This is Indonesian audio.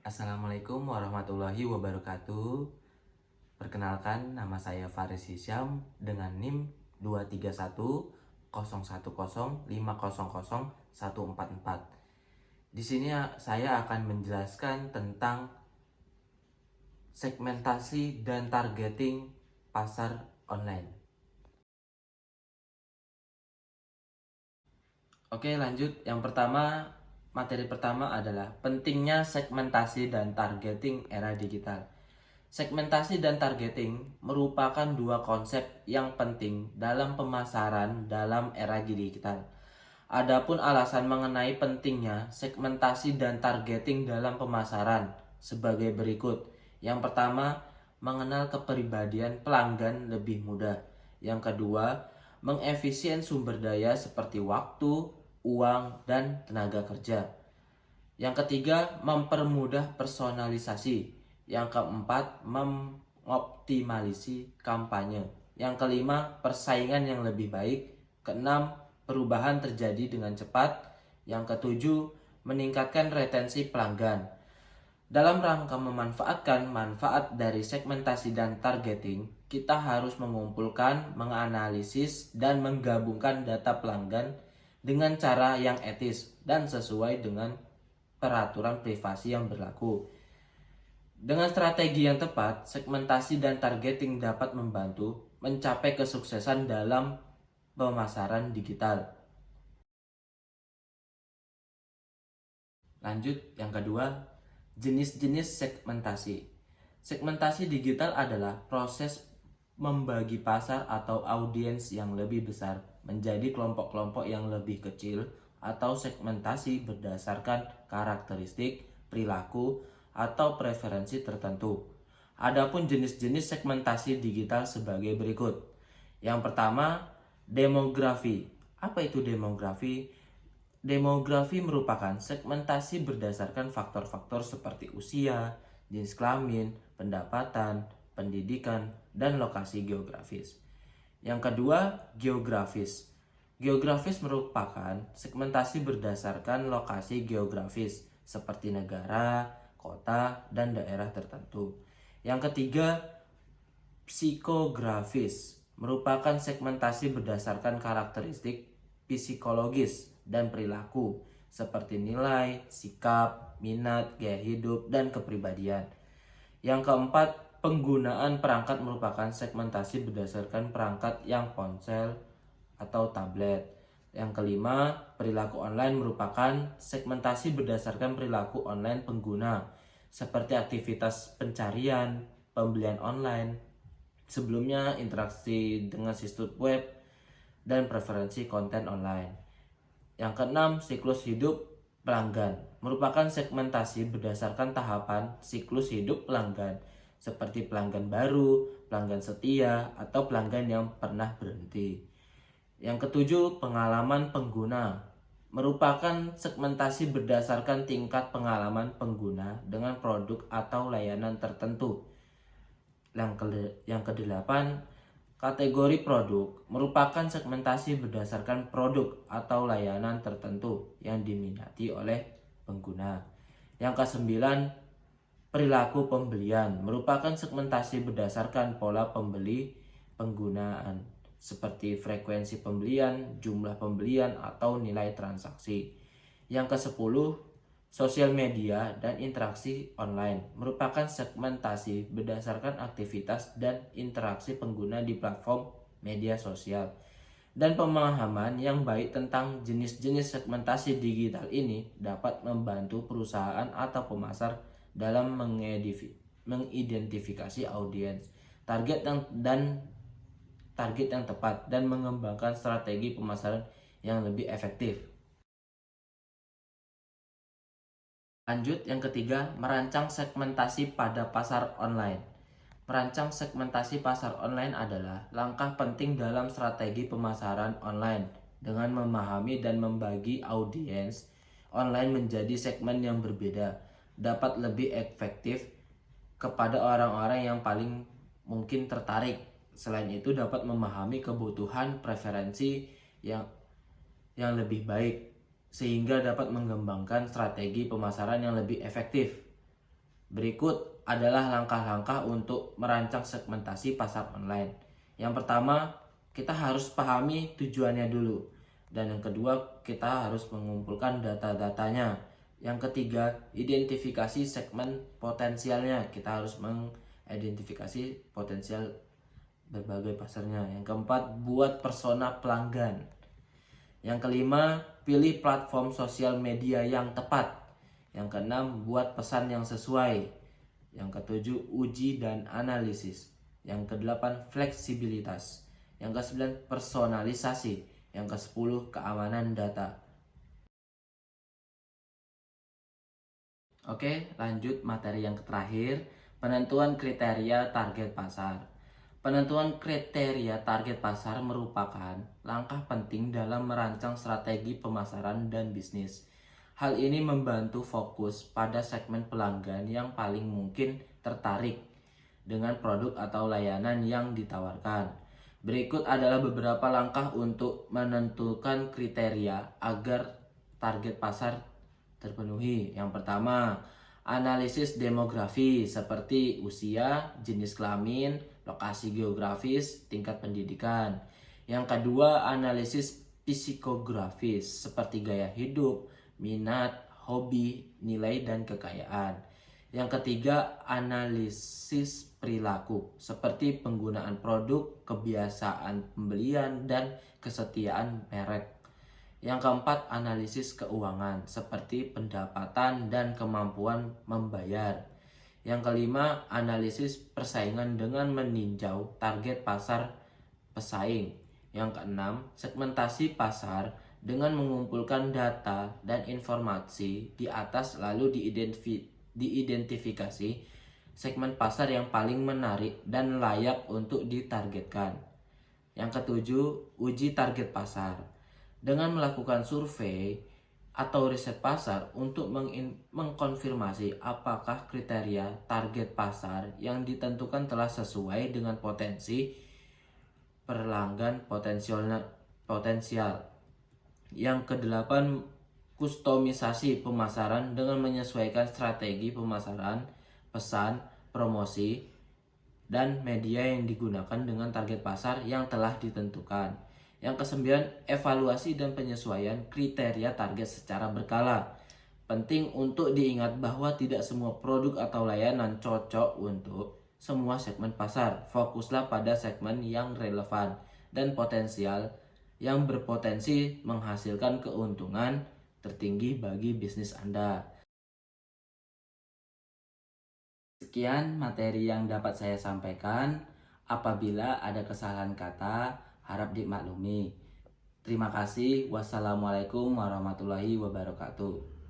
Assalamualaikum warahmatullahi wabarakatuh. Perkenalkan, nama saya Faris Hisyam dengan NIM 2310105000144. Di sini saya akan menjelaskan tentang segmentasi dan targeting pasar online. Oke, lanjut. Yang pertama, materi pertama adalah pentingnya segmentasi dan targeting era digital. Segmentasi dan targeting merupakan dua konsep yang penting dalam pemasaran dalam era digital. Adapun alasan mengenai pentingnya segmentasi dan targeting dalam pemasaran sebagai berikut. Yang pertama, mengenal kepribadian pelanggan lebih mudah. Yang kedua, mengefisien sumber daya seperti waktu, uang, dan tenaga kerja. Yang ketiga, mempermudah personalisasi. Yang keempat, mengoptimalisasi kampanye. Yang kelima, persaingan yang lebih baik. Keenam, perubahan terjadi dengan cepat. Yang ketujuh, meningkatkan retensi pelanggan. Dalam rangka memanfaatkan manfaat dari segmentasi dan targeting, kita harus mengumpulkan, menganalisis, dan menggabungkan data pelanggan dengan cara yang etis dan sesuai dengan peraturan privasi yang berlaku. Dengan strategi yang tepat, segmentasi dan targeting dapat membantu mencapai kesuksesan dalam pemasaran digital. Lanjut, yang kedua, jenis-jenis segmentasi. Segmentasi digital adalah proses membagi pasar atau audiens yang lebih besar menjadi kelompok-kelompok yang lebih kecil, atau segmentasi berdasarkan karakteristik, perilaku, atau preferensi tertentu. Adapun jenis-jenis segmentasi digital sebagai berikut. Yang pertama, demografi. Apa itu demografi? Demografi merupakan segmentasi berdasarkan faktor-faktor seperti usia, jenis kelamin, pendapatan, pendidikan, dan lokasi geografis. Yang kedua, geografis. Geografis merupakan segmentasi berdasarkan lokasi geografis seperti negara, kota, dan daerah tertentu. Yang ketiga, psikografis merupakan segmentasi berdasarkan karakteristik psikologis dan perilaku seperti nilai, sikap, minat, gaya hidup, dan kepribadian. Yang keempat, penggunaan perangkat merupakan segmentasi berdasarkan perangkat yang ponsel atau tablet. Yang kelima, perilaku online merupakan segmentasi berdasarkan perilaku online pengguna seperti aktivitas pencarian, pembelian online, sebelumnya interaksi dengan situs web, dan preferensi konten online. Yang keenam, siklus hidup pelanggan merupakan segmentasi berdasarkan tahapan siklus hidup pelanggan seperti pelanggan baru, pelanggan setia, atau pelanggan yang pernah berhenti. Yang ketujuh, pengalaman pengguna merupakan segmentasi berdasarkan tingkat pengalaman pengguna dengan produk atau layanan tertentu. Yang kedelapan, kategori produk merupakan segmentasi berdasarkan produk atau layanan tertentu yang diminati oleh pengguna. Yang kesembilan, perilaku pembelian merupakan segmentasi berdasarkan pola pembeli penggunaan seperti frekuensi pembelian, jumlah pembelian, atau nilai transaksi. Yang kesepuluh, sosial media dan interaksi online merupakan segmentasi berdasarkan aktivitas dan interaksi pengguna di platform media sosial. Dan pemahaman yang baik tentang jenis-jenis segmentasi digital ini dapat membantu perusahaan atau pemasar dalam mengidentifikasi audiens, target yang tepat, dan mengembangkan strategi pemasaran yang lebih efektif. Lanjut, yang ketiga, merancang segmentasi pada pasar online. Merancang segmentasi pasar online adalah langkah penting dalam strategi pemasaran online dengan memahami dan membagi audiens online menjadi segmen yang berbeda, dapat lebih efektif kepada orang-orang yang paling mungkin tertarik. Selain itu, dapat memahami kebutuhan preferensi yang lebih baik sehingga dapat mengembangkan strategi pemasaran yang lebih efektif. Berikut adalah langkah-langkah untuk merancang segmentasi pasar online. Yang pertama, kita harus pahami tujuannya dulu. Dan yang kedua, kita harus mengumpulkan data-datanya. Yang ketiga, identifikasi segmen potensialnya. Kita harus mengidentifikasi potensial berbagai pasarnya. Yang keempat, buat persona pelanggan. Yang kelima, pilih platform sosial media yang tepat. Yang keenam, buat pesan yang sesuai. Yang ketujuh, uji dan analisis. Yang kedelapan, fleksibilitas. Yang kesembilan, personalisasi. Yang kesepuluh, keamanan data. Oke, lanjut materi yang terakhir, penentuan kriteria target pasar. Penentuan kriteria target pasar merupakan langkah penting dalam merancang strategi pemasaran dan bisnis. Hal ini membantu fokus pada segmen pelanggan yang paling mungkin tertarik dengan produk atau layanan yang ditawarkan. Berikut adalah beberapa langkah untuk menentukan kriteria agar target pasar terpenuhi. Yang pertama, analisis demografi seperti usia, jenis kelamin, lokasi geografis, tingkat pendidikan. Yang kedua, analisis psikografis seperti gaya hidup, minat, hobi, nilai, dan kekayaan. Yang ketiga, analisis perilaku seperti penggunaan produk, kebiasaan pembelian, dan kesetiaan merek. Yang keempat, analisis keuangan seperti pendapatan dan kemampuan membayar. Yang kelima, analisis persaingan dengan meninjau target pasar pesaing. Yang keenam, segmentasi pasar dengan mengumpulkan data dan informasi di atas lalu diidentifikasi segmen pasar yang paling menarik dan layak untuk ditargetkan. Yang ketujuh, uji target pasar. Dengan melakukan survei atau riset pasar untuk mengkonfirmasi apakah kriteria target pasar yang ditentukan telah sesuai dengan potensi pelanggan potensial. Yang kedelapan, kustomisasi pemasaran dengan menyesuaikan strategi pemasaran, pesan, promosi, dan media yang digunakan dengan target pasar yang telah ditentukan. Yang kesembilan, evaluasi dan penyesuaian kriteria target secara berkala. Penting untuk diingat bahwa tidak semua produk atau layanan cocok untuk semua segmen pasar. Fokuslah pada segmen yang relevan dan potensial yang berpotensi menghasilkan keuntungan tertinggi bagi bisnis Anda. Sekian materi yang dapat saya sampaikan. Apabila ada kesalahan kata, harap dimaklumi. Terima kasih. Wassalamualaikum warahmatullahi wabarakatuh.